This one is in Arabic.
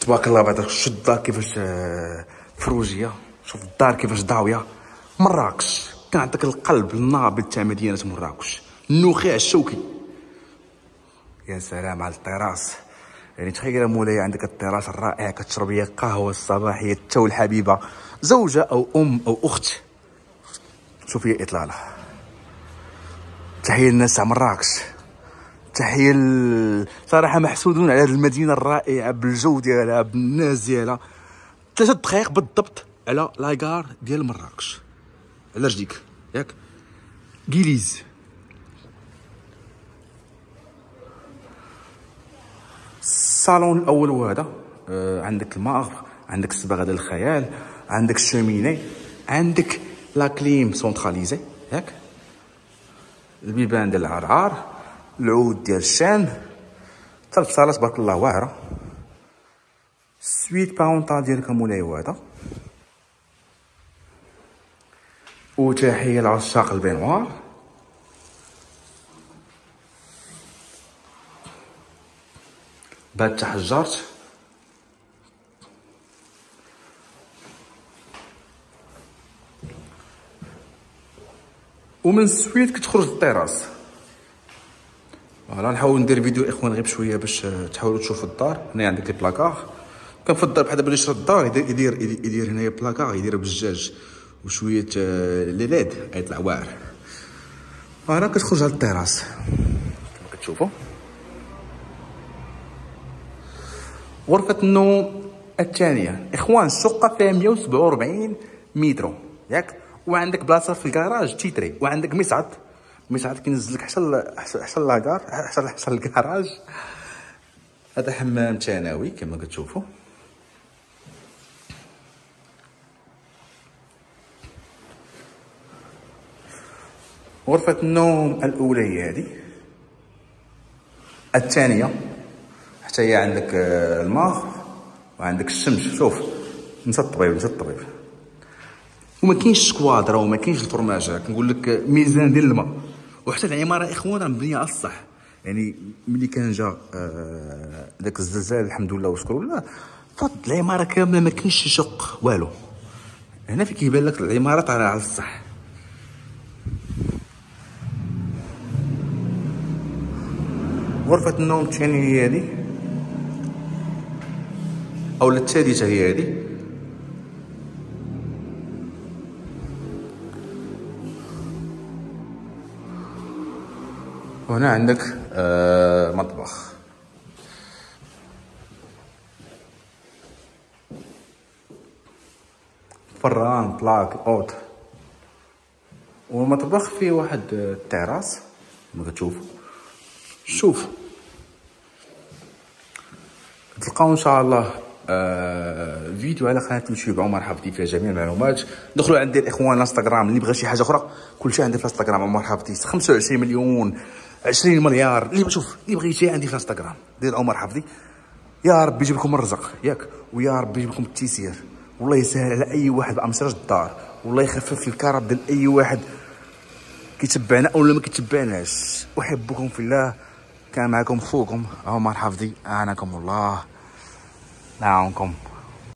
تبارك الله بعدا. شوف الدار كيفاش فروجيه، شوف الدار كيفاش ضاويه. مراكش كان عندك القلب النابض تاع مدينه مراكش، النخاع الشوكي. يا سلام على التراس، يعني تخيل مولاي عندك التراس الرائع كتشرب هي قهوه الصباحيه تو الحبيبه، زوجه او ام او اخت. شوف هي اطلاله. تحيه للناس تاع مراكش، تحيه صراحه محسودون على هذه المدينه الرائعه بالجو ديالها بالناس ديالها. 3 دقائق بالضبط على لاكار ديال مراكش، على رجليك ياك كيليز. الصالون الاول هو هذا. عندك الماغ، عندك الصباغه ديال الخيال، عندك الشوميني، عندك لا كليم سونتراليزي ياك، البيبان ديال العرعار، العود ديال الشان، حتى البصاله تبارك الله واعره. سويت باونطا ديالك مولاي هو هذا. وتحيه لعشاق البينوار. بعد تحجرت ومن السويت كتخرج للطراس. فوالا نحاول ندير فيديو اخوان غير بشويه باش تحاولوا تشوفوا الدار. هنا عندك البلاكار، كنفضل بحال دابا اللي شرا الدار يدير هنايا بلاكار، يدير بالزجاج وشويه لي ليد يطلع واعر. فوالا كتخرج على الطراس كما كتشوفوا. غرفة النوم الثانية اخوان الشقة فيها 147 متر ياك، وعندك بلاصة في الكراج تيتري، وعندك مصعد كينزلك حتى لاكار، حتى الكراج. هذا حمام ثانوي كما كتشوفوا. غرفة النوم الأولى هي هذه، الثانية حتى هي عندك الماء وعندك الشمس. شوف نسى الطبيب وما كاينش سكوادرا وما كاينش الفرماجه، كنقول لك ميزان ديال الماء. وحتى العماره اخوان راه مبنيه على الصح، يعني ملي كان جا داك الزلزال الحمد لله وشكر الله فات العماره كامله ما كاينش شق والو. هنا فين كيبان لك العماره على الصح. غرفه النوم الثانيه هي هذه او الثالثه هي هذه. وهنا عندك مطبخ. فران بلاك اوت. والمطبخ فيه واحد التراس كما كتشوفوا. شوف تلقاو ان شاء الله فيديو على قناه اليوتيوب عمر حفظي فيها جميع المعلومات. دخلوا عندي الاخوان الانستغرام اللي بغى شي حاجه اخرى، كلشي عندي في الانستغرام عمر حفظي. 25 مليون 20 مليار اللي شوف اللي بغيتي عندي في الانستغرام ديال عمر حفظي. يا رب يجيب لكم الرزق ياك، ويا رب يجيب لكم التيسير، والله يسهل على اي واحد بامشراج الدار، والله يخفف الكرب ديال اي واحد كيتبعنا او ما كيتبعناش. احبكم في الله. كان معكم خوكم عمر حفظي، اعانكم الله معكم.